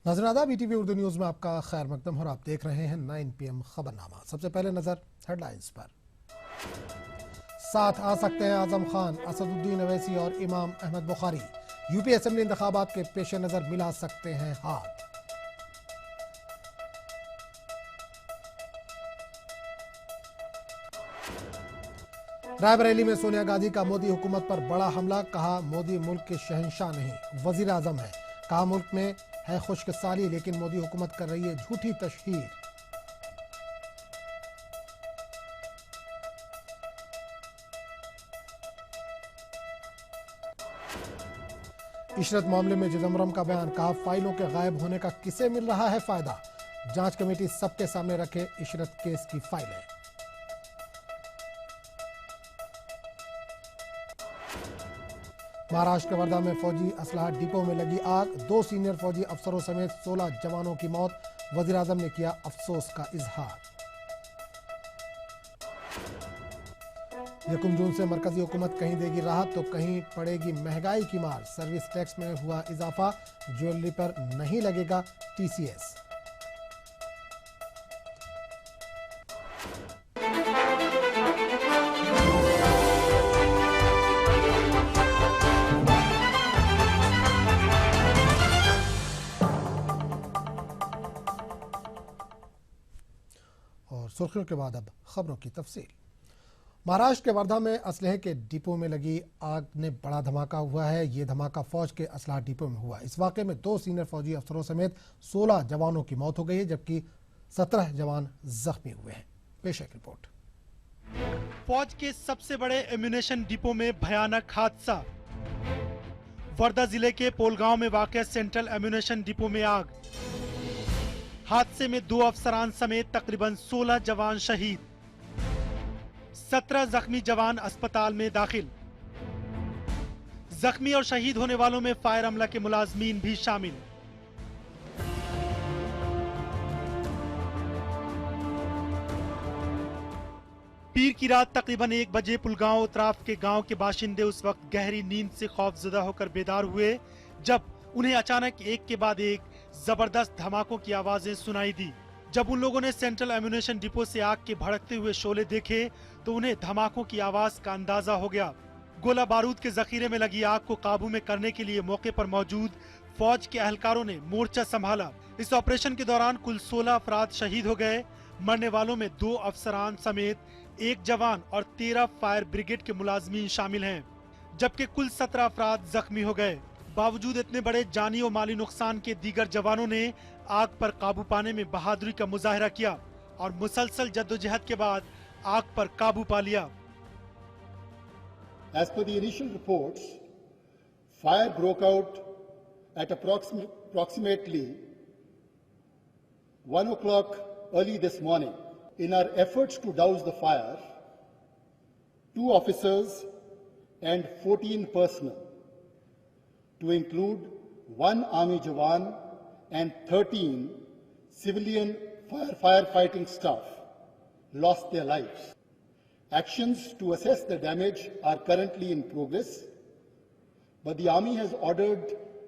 नाज़रीन आदाब, ETV Urdu news में आपका खैर मकदम और आप देख रहे हैं 9 PM खबरनामा। सबसे पहले नजर हेडलाइंस पर। साथ आ सकते हैं आजम खान, असदुद्दीन अवैसी और इमाम अहमद बुखारी। यूपी असेंबली इंतखाबात के पेश नजर मिला सकते हैं हाथ। रायबरेली में सोनिया गांधी का मोदी हुकूमत पर बड़ा हमला, कहा मोदी मुल्क के शहंशाह नहीं वजीर आजम है। कहा मुल्क में है खुश्क साली लेकिन मोदी हुकूमत कर रही है झूठी तशहीर। इशरत मामले में चिदम्बरम का बयान, कहा फाइलों के गायब होने का किसे मिल रहा है फायदा। जांच कमेटी सबके सामने रखे इशरत केस की फाइलें। महाराष्ट्र के वर्धा में फौजी असलाह डिपो में लगी आग, 2 सीनियर फौजी अफसरों समेत 16 जवानों की मौत। वजीर आजम ने किया अफसोस का इजहार। 1 जून से मरकजी हुकूमत कहीं देगी राहत तो कहीं पड़ेगी महंगाई की मार। सर्विस टैक्स में हुआ इजाफा, ज्वेलरी पर नहीं लगेगा टीसीएस। और सुर्खियों के बाद अब खबरों की तफसील। महाराष्ट्र के वर्धा में असलहे के डिपो में लगी आग ने बड़ा धमाका हुआ है। ये धमाका फौज के असलाह डिपो में हुआ। इस वाकये में 2 सीनियर फौजी अफसरों समेत 16 जवानों की मौत हो गई है, जबकि 17 जवान जख्मी हुए हैं। पेश है रिपोर्ट। फौज के सबसे बड़े एम्यूनेशन डिपो में भयानक हादसा। वर्धा जिले के पोलगांव में वाक़ सेंट्रल एम्यूनेशन डिपो में आग। हादसे में 2 अफसरान समेत तकरीबन 16 जवान शहीद, 17 जख्मी जवान अस्पताल में दाखिल। जख्मी और शहीद होने वालों में फायर अमला के मुलाजमीन भी शामिल। पीर की रात तकरीबन 1 बजे पुलगांव उतराफ के गांव के बाशिंदे उस वक्त गहरी नींद से खौफजदा होकर बेदार हुए जब उन्हें अचानक एक के बाद एक जबरदस्त धमाकों की आवाजें सुनाई दी। जब उन लोगों ने सेंट्रल एम्यूनेशन डिपो से आग के भड़कते हुए शोले देखे तो उन्हें धमाकों की आवाज का अंदाजा हो गया। गोला बारूद के जखीरे में लगी आग को काबू में करने के लिए मौके पर मौजूद फौज के एहलकारों ने मोर्चा संभाला। इस ऑपरेशन के दौरान कुल 16 अफराद शहीद हो गए। मरने वालों में 2 अफसरान समेत 1 जवान और 13 फायर ब्रिगेड के मुलाजमीन शामिल हैं, जबकि कुल 17 अफराद जख्मी हो गए। बावजूद इतने बड़े जानी और माली नुकसान के दीगर जवानों ने आग पर काबू पाने में बहादुरी का मुजाहरा किया और मुसलसल जद्दोजहद के बाद आग पर काबू पा लिया। As per the initial reports, fire broke out at approximately 1 o'clock early this morning. In our efforts to douse the fire, 2 officers and 14 personnel, to include 1 army jawan and 13 civilian firefighting staff, lost their lives. Actions to assess the damage are currently in progress, but the army has ordered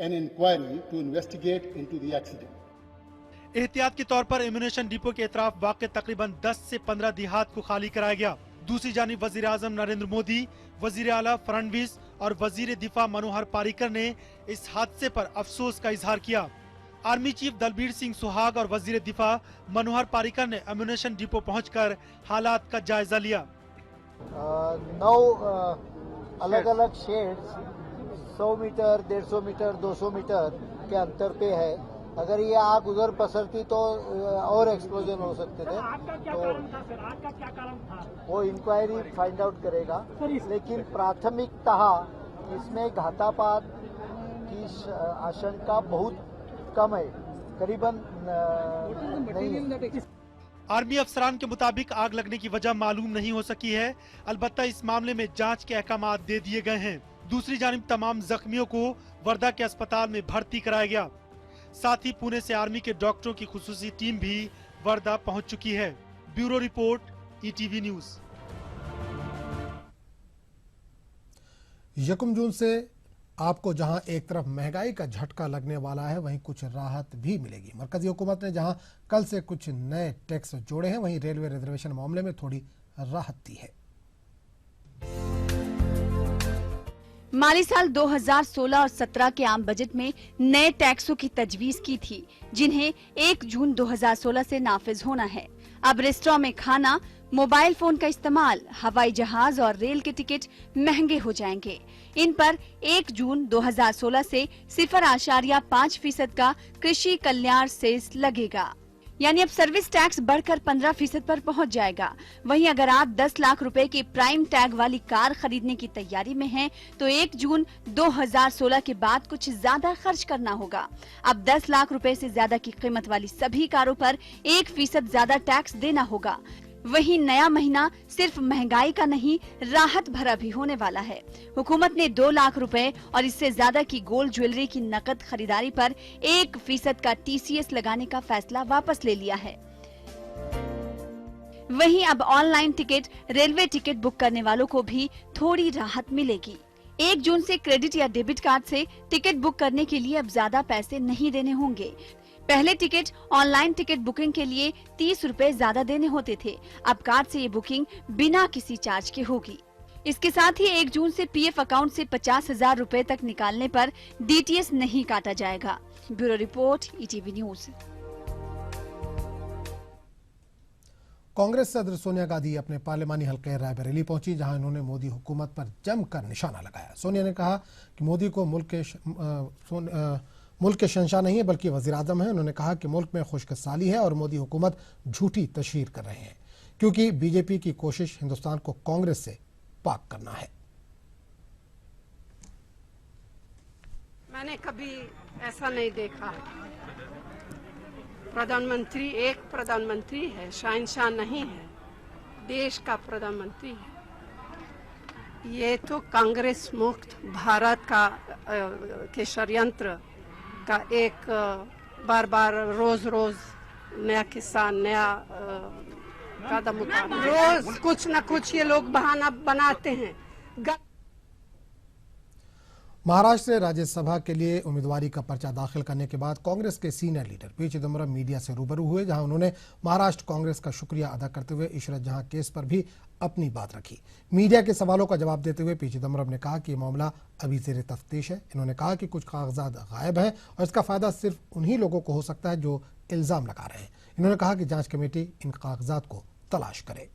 an inquiry to investigate into the accident. एहतियात के तौर पर ammunition depot के इतराफ वाक़ तकरीबन 10 से 15 देहात को खाली कराया गया। दूसरी जानिब वजीर आजम नरेंद्र मोदी, वजीर आला फडणवीस और वजीर दिफा मनोहर पारिकर ने इस हादसे पर अफसोस का इजहार किया। आर्मी चीफ दलबीर सिंह सुहाग और वजीर दिफा मनोहर पारिकर ने एम्यूनेशन डिपो पहुंचकर हालात का जायजा लिया। 9 अलग अलग शेड्स 100 मीटर, 150 मीटर, 200 मीटर के अंतर पे है। अगर ये आग उधर पसरती तो और एक्सप्लोजन हो सकते थे। तो वो इंक्वायरी फाइंड आउट करेगा, लेकिन प्राथमिकतः इसमें घातापात की आशंका बहुत कम है, करीबन नहीं है। आर्मी अफसरान के मुताबिक आग लगने की वजह मालूम नहीं हो सकी है। अलबत्ता इस मामले में जांच के अहकाम दे दिए गए हैं। दूसरी जानिब तमाम जख्मियों को वर्धा के अस्पताल में भर्ती कराया गया। साथ ही पुणे से आर्मी के डॉक्टरों की खुसूसी टीम भी वर्धा पहुंच चुकी है। Bureau report, ETV news. 1 जून से आपको जहां एक तरफ महंगाई का झटका लगने वाला है, वहीं कुछ राहत भी मिलेगी। मरकजी हुकूमत ने जहां कल से कुछ नए टैक्स जोड़े हैं, वहीं रेलवे रिजर्वेशन मामले में थोड़ी राहत दी है। माली साल 2016 और 17 के आम बजट में नए टैक्सों की तजवीज की थी, जिन्हें 1 जून 2016 से नाफिज होना है। अब रेस्टोरेंट में खाना, मोबाइल फोन का इस्तेमाल, हवाई जहाज और रेल के टिकट महंगे हो जाएंगे। इन पर 1 जून 2016 से 0.5% का कृषि कल्याण सेस लगेगा, यानी अब सर्विस टैक्स बढ़कर 15% पर पहुंच जाएगा। वहीं अगर आप 10 लाख रुपए की प्राइम टैग वाली कार खरीदने की तैयारी में हैं, तो 1 जून 2016 के बाद कुछ ज्यादा खर्च करना होगा। अब 10 लाख रुपए से ज्यादा की कीमत वाली सभी कारों पर 1% ज्यादा टैक्स देना होगा। वहीं नया महीना सिर्फ महंगाई का नहीं, राहत भरा भी होने वाला है। हुकूमत ने 2 लाख रुपए और इससे ज्यादा की गोल्ड ज्वेलरी की नकद खरीदारी पर 1% का TCS लगाने का फैसला वापस ले लिया है। वहीं अब online ticket, railway ticket book करने वालों को भी थोड़ी राहत मिलेगी। 1 जून से क्रेडिट या डेबिट कार्ड से टिकट बुक करने के लिए अब ज्यादा पैसे नहीं देने होंगे। पहले टिकट ऑनलाइन टिकट बुकिंग के लिए 30 रुपए ज्यादा देने होते थे। अब कार्ड से ये बुकिंग बिना किसी चार्ज के होगी। इसके साथ ही 1 जून से PF अकाउंट से 50,000 रुपए तक निकालने पर DTS नहीं काटा जाएगा। Bureau report, ETV news. Congress सदर सोनिया गांधी अपने पार्लिमानी हल्के रायबरेली पहुंची, जहां इन्होंने मोदी हुकूमत पर जमकर निशाना लगाया। सोनिया ने कहा कि मोदी को मुल्क के शहंशाह नहीं है बल्कि वजीर आजम है। उन्होंने कहा कि मुल्क में खुशकसाली है और मोदी हुकूमत झूठी तशहीर कर रहे हैं, क्योंकि बीजेपी की कोशिश हिंदुस्तान को कांग्रेस से पाक करना है। मैंने कभी ऐसा नहीं देखा। प्रधानमंत्री एक प्रधानमंत्री है, शहंशाह नहीं है, देश का प्रधानमंत्री है। ये तो कांग्रेस मुक्त भारत का के षड्यंत्र का एक बार बार रोज नया किस्सा, नया कदम उठाना, रोज कुछ न कुछ ये लोग बहाना बनाते हैं। महाराष्ट्र से राज्यसभा के लिए उम्मीदवारी का पर्चा दाखिल करने के बाद कांग्रेस के senior leader P Chidambaram media से रूबरू हुए, जहां उन्होंने महाराष्ट्र कांग्रेस का शुक्रिया अदा करते हुए इशरत जहां केस पर भी अपनी बात रखी। मीडिया के सवालों का जवाब देते हुए पी चिदम्बरम ने कहा कि मामला अभी जेर तफ्तीश है। इन्होंने कहा कि कुछ कागजात गायब हैं और इसका फायदा सिर्फ उन्हीं लोगों को हो सकता है जो इल्जाम लगा रहे हैं। इन्होंने कहा कि जांच कमेटी इन कागजात को तलाश करे।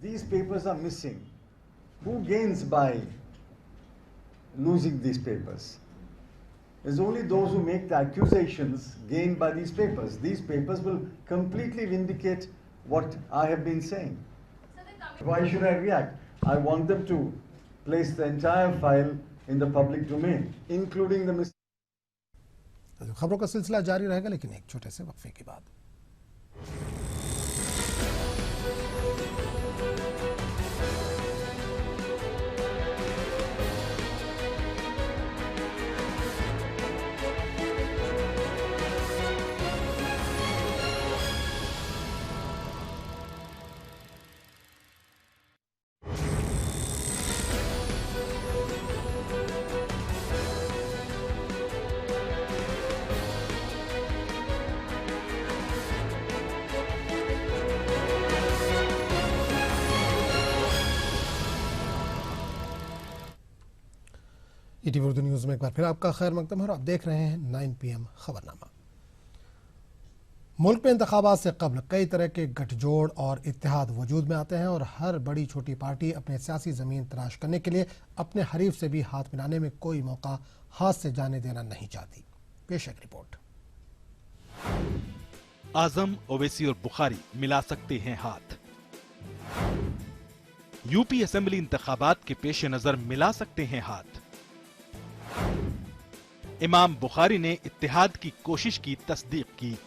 These papers are missing. Who gains by losing these papers? There's only those who make the accusations gain by these papers. These papers will completely vindicate what I have been saying. Why should I react? I want them to place the entire file in the public domain, including the mistakes. खबरों का सिलसिला जारी रहेगा, लेकिन एक छोटे से वक्फे के बाद। ETV उर्दू न्यूज़ में एक बार फिर आपका खैर मकदम है और आप देख रहे हैं 9 PM खबरनामा। मुल्क में इंतखाबात से कबल कई तरह के गठजोड़ और इत्तेहाद वजूद में आते हैं और हर बड़ी छोटी पार्टी अपने सियासी ज़मीन तलाश करने के लिए अपने हरीफ से भी हाथ मिलाने में कोई मौका हाथ से जाने देना नहीं चाहती। पेश है रिपोर्ट। आजम, ओवैसी और बुखारी मिला सकते हैं हाथ। यूपी असेंबली इंतखाबात के पेश नजर मिला सकते हैं हाथ। इमाम बुखारी ने इत्तेहाद की कोशिश की तस्दीक की।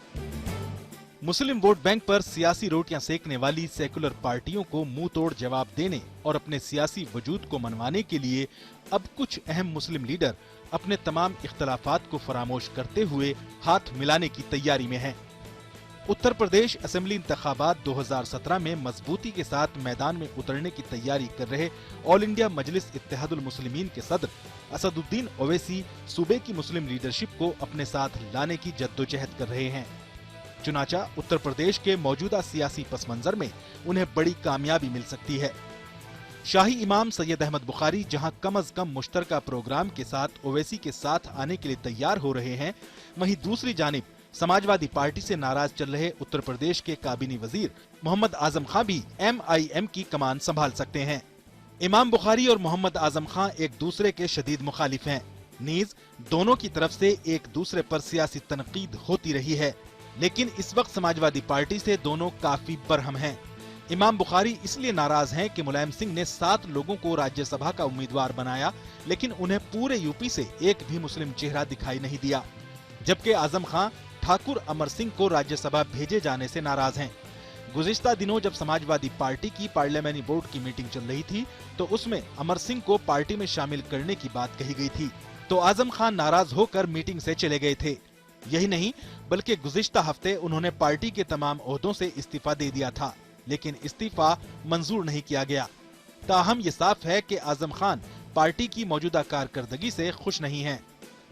मुस्लिम वोट बैंक पर सियासी रोटियां सेकने वाली सेकुलर पार्टियों को मुंह तोड़ जवाब देने और अपने सियासी वजूद को मनवाने के लिए अब कुछ अहम मुस्लिम लीडर अपने तमाम इख्तलाफात को फरामोश करते हुए हाथ मिलाने की तैयारी में हैं। उत्तर प्रदेश असेंबली इंतखाबात 2017 में मजबूती के साथ मैदान में उतरने की तैयारी कर रहे ऑल इंडिया मजलिस इत्तेहादुल मुस्लिमीन के सदर असदुद्दीन ओवैसी सूबे की मुस्लिम लीडरशिप को अपने साथ लाने की जद्दोजहद कर रहे हैं। चुनाचा उत्तर प्रदेश के मौजूदा सियासी पस मंजर में उन्हें बड़ी कामयाबी मिल सकती है। शाही इमाम सैयद अहमद बुखारी जहां कम अज कम मुश्तरका प्रोग्राम के साथ ओवैसी के साथ आने के लिए तैयार हो रहे हैं, वहीं दूसरी जानिब समाजवादी पार्टी से नाराज चल रहे उत्तर प्रदेश के काबीनी वजीर मोहम्मद आजम खां भी MIM की कमान संभाल सकते हैं। इमाम बुखारी और मोहम्मद आजम खां एक दूसरे के शदीद मुखालिफ हैं। नीज दोनों की तरफ से एक दूसरे पर सियासी तनकीद होती रही है, लेकिन इस वक्त समाजवादी पार्टी से दोनों काफी बरहम हैं। इमाम बुखारी इसलिए नाराज हैं कि मुलायम सिंह ने 7 लोगों को राज्यसभा का उम्मीदवार बनाया, लेकिन उन्हें पूरे यूपी से एक भी मुस्लिम चेहरा दिखाई नहीं दिया। जबकि आजम खां ठाकुर अमर सिंह को राज्यसभा भेजे जाने से नाराज हैं। गुज़िश्ता दिनों जब समाजवादी पार्टी की पार्लियामेंट्री बोर्ड की मीटिंग चल रही थी, तो उसमें अमर सिंह को पार्टी में शामिल करने की बात कही गई थी, तो आजम खान नाराज होकर मीटिंग से चले गए थे। यही नहीं बल्कि गुज़िश्ता हफ्ते उन्होंने पार्टी के तमाम ओहदों से इस्तीफा दे दिया था, लेकिन इस्तीफा मंजूर नहीं किया गया। ताहम ये साफ है कि आजम खान पार्टी की मौजूदा कारकर्दगी से खुश नहीं हैं।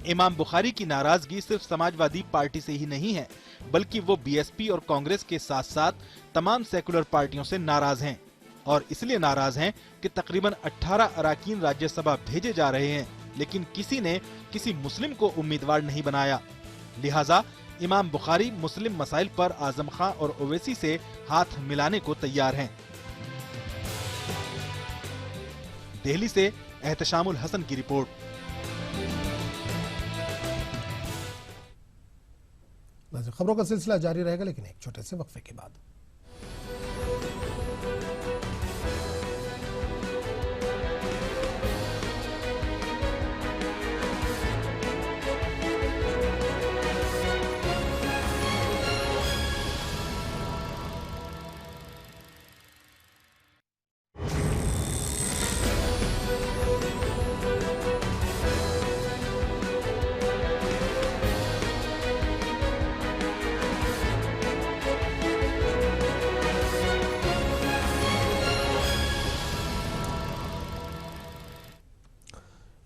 इमाम बुखारी की नाराजगी सिर्फ समाजवादी पार्टी से ही नहीं है, बल्कि वो BSP और कांग्रेस के साथ साथ तमाम सेकुलर पार्टियों से नाराज हैं, और इसलिए नाराज हैं कि तकरीबन 18 अराकीन राज्यसभा भेजे जा रहे हैं, लेकिन किसी ने किसी मुस्लिम को उम्मीदवार नहीं बनाया। लिहाजा इमाम बुखारी मुस्लिम मसाइल पर आजम खां और ओवैसी से हाथ मिलाने को तैयार हैं। दिल्ली से एहतशामुल हसन की रिपोर्ट। खबरों का सिलसिला जारी रहेगा, लेकिन एक छोटे से वक्फे के बाद।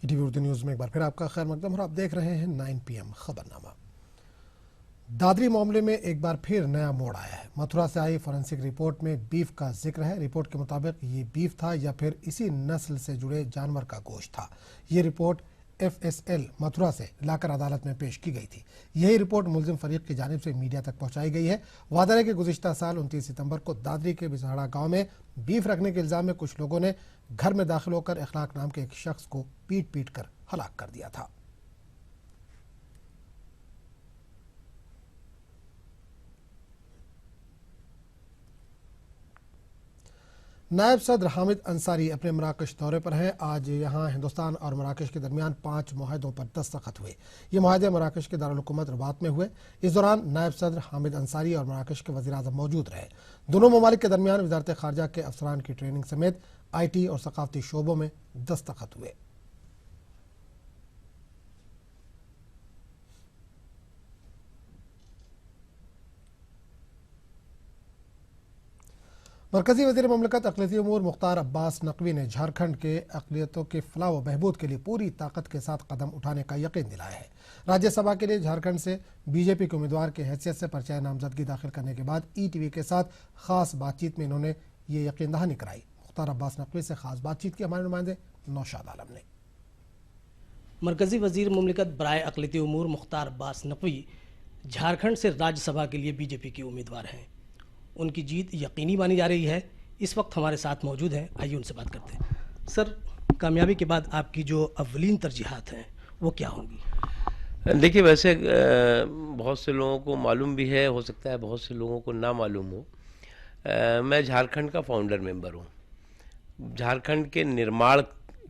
टीवी उर्दू न्यूज में एक बार फिर आपका खैर मकदम, और आप देख रहे हैं 9 PM खबरनामा। दादरी मामले में एक बार फिर नया मोड़ आया है। मथुरा से आई फॉरेंसिक रिपोर्ट में बीफ का जिक्र है। रिपोर्ट के मुताबिक ये बीफ था या फिर इसी नस्ल से जुड़े जानवर का गोश्त था। ये रिपोर्ट FSL मथुरा से लाकर अदालत में पेश की गई थी। यही रिपोर्ट मुलजिम फरीक की जानिब से मीडिया तक पहुंचाई गई है। वादा है कि गुज़िश्ता साल 29 सितंबर को दादरी के बिसहाड़ा गांव में बीफ रखने के इल्जाम में कुछ लोगों ने घर में दाखिल होकर इखलाक नाम के एक शख्स को पीट पीट कर हलाक कर दिया था। नायब सदर हामिद अंसारी अपने मराकश दौरे पर हैं। आज यहां हिंदुस्तान और मराकश के दरमियान 5 मुआहदों पर दस्तखत हुए। ये मुआहदे मराकश के दारुल हुकूमत रबात में हुए। इस दौरान नायब सदर हामिद अंसारी और मराकश के वज़ीर आज़म मौजूद रहे। दोनों ममालिक के दरमियान वज़ारत ख़ारजा के अफसरान की ट्रेनिंग समेत IT और सकाफती शोबों में दस्तखत हुए। मरकजी वज़ीर ममलकत अक़लियती उमूर मुख्तार अब्बास नकवी ने झारखंड के अक़लियतों के फलाह व बहबूद के लिए पूरी ताकत के साथ कदम उठाने का यकीन दिलाया है। राज्यसभा के लिए झारखंड से BJP के उम्मीदवार की हैसियत से पर्चा नामजदगी दाखिल करने के बाद ETV के साथ खास बातचीत में इन्होंने ये यकीन दहानी कराई। मुख्तार अब्बास नकवी से खास बातचीत की हमारे नुमाइंदे नौशाद आलम ने। मरकजी वज़ीर मुमलिकत बराए अक़लियती उमूर मुख्तार अब्बास नकवी झारखंड से राज्यसभा के लिए BJP के उम्मीदवार हैं। उनकी जीत यकीनी मानी जा रही है। इस वक्त हमारे साथ मौजूद हैं, आइए उनसे बात करते हैं। सर, कामयाबी के बाद आपकी जो अव्वलीन तरजीहात हैं वो क्या होंगी? देखिए, वैसे बहुत से लोगों को मालूम भी है, हो सकता है बहुत से लोगों को ना मालूम हो। मैं झारखंड का फाउंडर मेंबर हूँ। झारखंड के निर्माण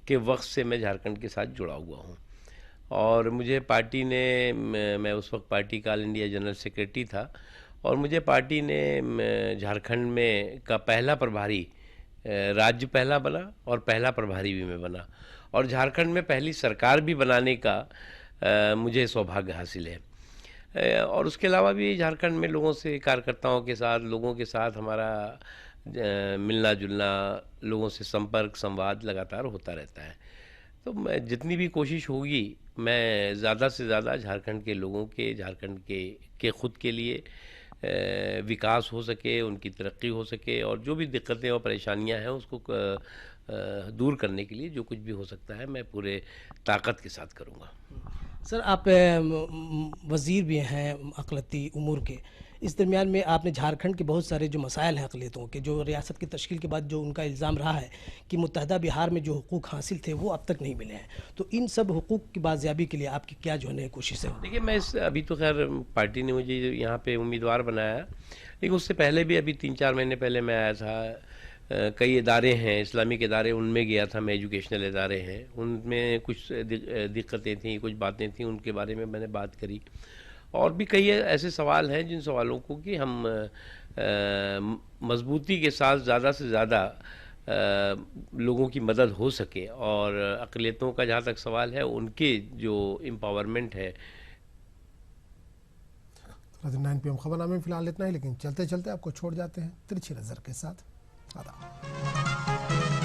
के वक्त से मैं झारखंड के साथ जुड़ा हुआ हूँ, और मुझे पार्टी ने, मैं उस वक्त पार्टी का ऑल इंडिया जनरल सेक्रेटरी था, और मुझे पार्टी ने झारखंड में का पहला प्रभारी, राज्य पहला बना और पहला प्रभारी भी मैं बना, और झारखंड में पहली सरकार भी बनाने का मुझे सौभाग्य हासिल है। और उसके अलावा भी झारखंड में लोगों से, कार्यकर्ताओं के साथ, लोगों के साथ हमारा मिलना जुलना, लोगों से संपर्क संवाद लगातार होता रहता है। तो मैं जितनी भी कोशिश होगी, मैं ज़्यादा से ज़्यादा झारखंड के लोगों के, झारखंड के खुद के लिए विकास हो सके, उनकी तरक्की हो सके, और जो भी दिक्कतें और परेशानियां हैं उसको दूर करने के लिए जो कुछ भी हो सकता है मैं पूरे ताकत के साथ करूंगा। सर, आप वज़ीर भी हैं अक़लियती उमूर के। इस दरमियान में आपने झारखंड के बहुत सारे जो मसाइल हैं अक़लियतों के, जो रियासत की तश्कील के बाद जो उनका इल्ज़ाम रहा है कि मुत्तहदा बिहार में जो हुकूक हासिल थे वो अब तक नहीं मिले हैं, तो इन सब हुकूक की बाजियाबी के लिए आपकी क्या जो है कोशिश है? देखिए, मैं अभी तो खैर पार्टी ने मुझे यहाँ पे उम्मीदवार बनाया, लेकिन उससे पहले भी अभी 3-4 महीने पहले मैं आया था। कई इदारे हैं, इस्लामिक इदारे, उनमें गया था मैं, एजुकेशनल इदारे हैं, उनमें कुछ दिक्कतें थी, कुछ बातें थी, उनके बारे में मैंने बात करी। और भी कई ऐसे सवाल हैं जिन सवालों को कि हम मजबूती के साथ ज़्यादा से ज़्यादा लोगों की मदद हो सके, और अक़लियतों का जहाँ तक सवाल है उनके जो एम्पावरमेंट है। 9 PM खबरनामे में फिलहाल इतना ही, लेकिन चलते चलते आपको छोड़ जाते हैं तिरछी नज़र के साथ। आदाब।